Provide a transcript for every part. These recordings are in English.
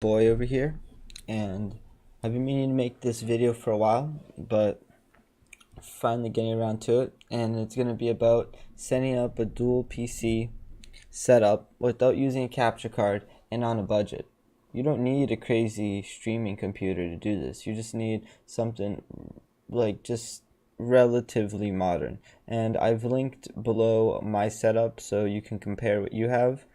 Boy over here, and I've been meaning to make this video for a while, but finally getting around to it. And it's going to be about setting up a dual PC setup without using a capture card and on a budget. You don't need a crazy streaming computer to do this. You just need something like just relatively modern. And I've linked below my setup so you can compare what you have.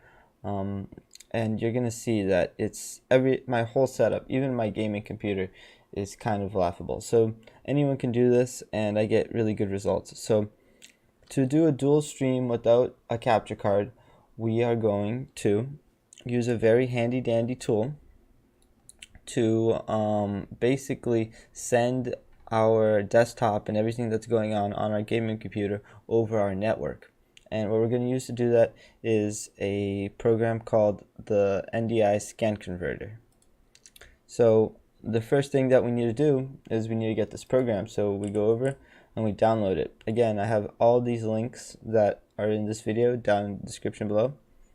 And you're gonna see that it's my whole setup, even my gaming computer, is kind of laughable. So anyone can do this, and I get really good results. So to do a dual stream without a capture card, we are going to use a very handy dandy tool to basically send our desktop and everything that's going on our gaming computer over our network. And what we're going to use to do that is a program called the NDI scan converter. So the first thing that we need to do is we need to get this program. So we go over and we download it. Again, I have all these links that are in this video down in the description below.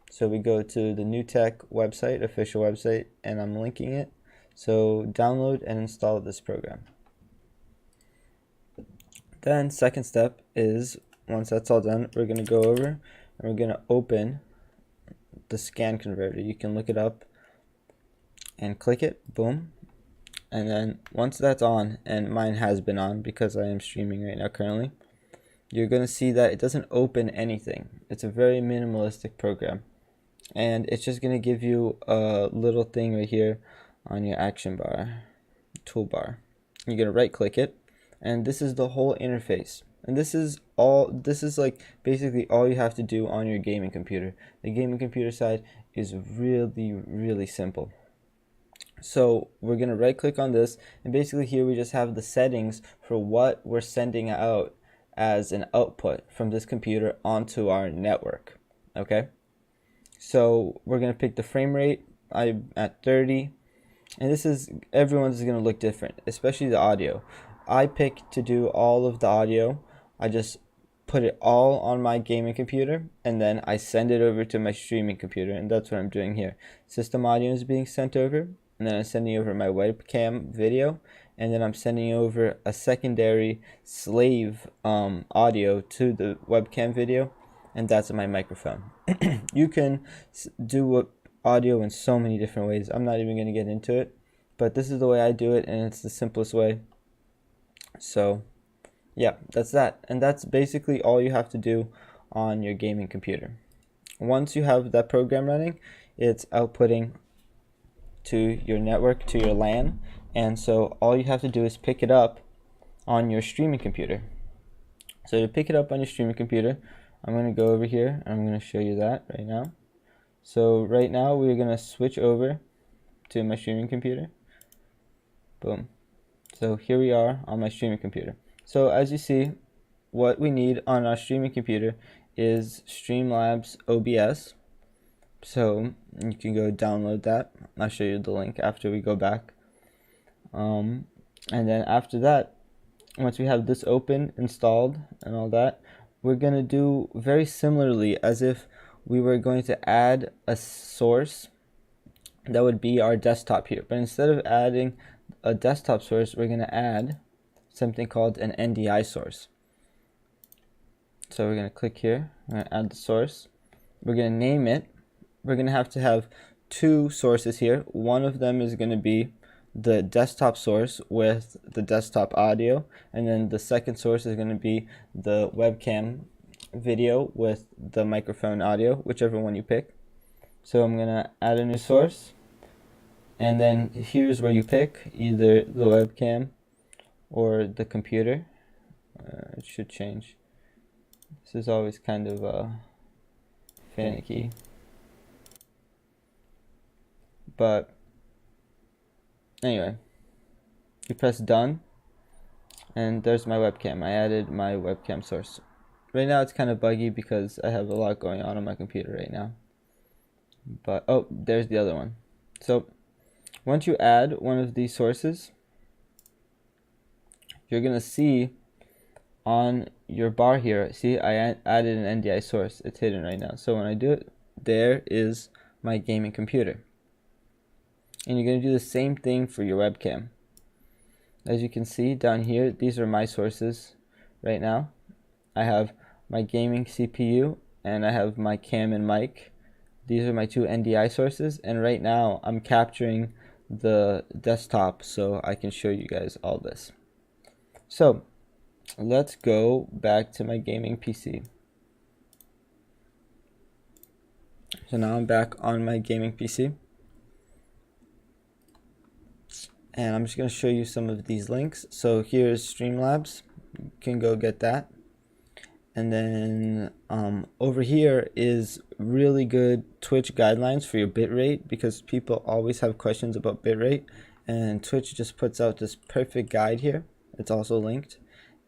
So we go to the NewTek website, official website, and I'm linking it. So download and install this program. Then second step is, once that's all done, we're going to go over and we're going to open the scan converter. You can look it up and click it, boom. And then once that's on, and mine has been on because I am streaming right now currently, you're going to see that it doesn't open anything. It's a very minimalistic program. And it's just going to give you a little thing right here on your action bar, toolbar. You're going to right click it, and this is the whole interface. And this is like basically all you have to do on your gaming computer. The gaming computer side is really simple. So we're going to right click on this, and basically here we just have the settings for what we're sending out as an output from this computer onto our network. Okay, so we're going to pick the frame rate. I'm at 30, and everyone's going to look different, especially the audio. I pick to do all of the audio. I just put it all on my gaming computer, and then I send it over to my streaming computer, and that's what I'm doing here. System audio is being sent over, and then I'm sending over my webcam video, and then I'm sending over a secondary slave audio to the webcam video, and that's my microphone. You can do audio in so many different ways. I'm not even going to get into it, but this is the way I do it, and it's the simplest way. So yeah, that's that, and that's basically all you have to do on your gaming computer. Once you have that program running, it's outputting to your network, to your LAN, and so all you have to do is pick it up on your streaming computer. So to pick it up on your streaming computer, I'm going to go over here and I'm going to show you that right now. So right now we're going to switch over to my streaming computer. Boom. So here we are on my streaming computer. So as you see, what we need on our streaming computer is Streamlabs OBS. So you can go download that. I'll show you the link after we go back. And then after that, once we have this open, installed, and all that, we're going to do very similarly as if we were going to add a source that would be our desktop here. But instead of adding a desktop source, we're going to add something called an NDI source. So we're going to click here, we're going to add the source, we're going to name it. We're going to have two sources here. One of them is going to be the desktop source with the desktop audio, and then the second source is going to be the webcam video with the microphone audio, whichever one you pick. So I'm going to add a new source, and then here's where you pick either the webcam or the computer. It should change. This is always kind of finicky. But anyway, you press done, and there's my webcam. I added my webcam source. Right now it's kind of buggy because I have a lot going on my computer right now. But oh, there's the other one. So once you add one of these sources, you're gonna see on your bar here, see I added an NDI source. It's hidden right now. So when I do it, there is my gaming computer. And you're going to do the same thing for your webcam. As you can see down here, these are my sources right now. I have my gaming CPU and I have my cam and mic. These are my two NDI sources, and right now I'm capturing the desktop so I can show you guys all this. So let's go back to my gaming PC. So now I'm back on my gaming PC. And I'm just going to show you some of these links. So here's Streamlabs. You can go get that. And then over here is really good Twitch guidelines for your bitrate, because people always have questions about bitrate. And Twitch just puts out this perfect guide here. It's also linked.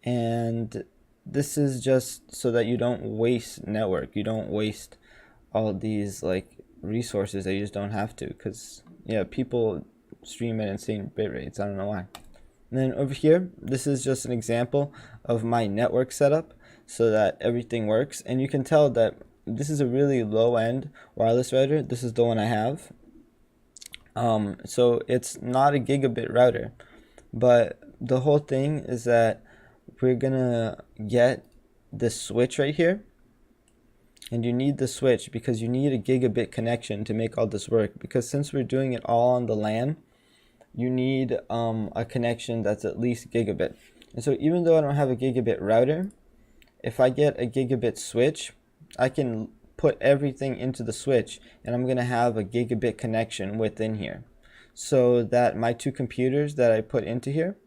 And this is just so that you don't waste network. You don't waste all these like resources that you just don't have to. Because yeah, people stream at insane bit rates. I don't know why. And then over here, this is just an example of my network setup so that everything works. And you can tell that this is a really low-end wireless router. This is the one I have. So it's not a gigabit router, but the whole thing is that we're gonna get this switch right here. And you need the switch because you need a gigabit connection to make all this work. Because since we're doing it all on the LAN, you need a connection that's at least gigabit. And so even though I don't have a gigabit router, if I get a gigabit switch, I can put everything into the switch, and I'm going to have a gigabit connection within here. So that my two computers that I put into here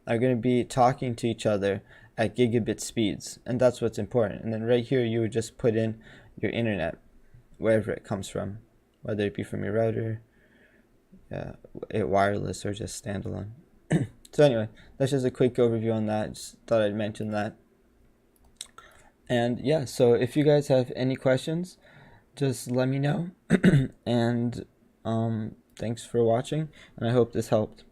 are going to be talking to each other at gigabit speeds. And that's what's important. And then right here, you would just put in your internet, wherever it comes from, whether it be from your router, wireless, or just standalone. So anyway, that's just a quick overview on that. Just thought I'd mention that. And yeah, so if you guys have any questions, just let me know. And thanks for watching, and I hope this helped.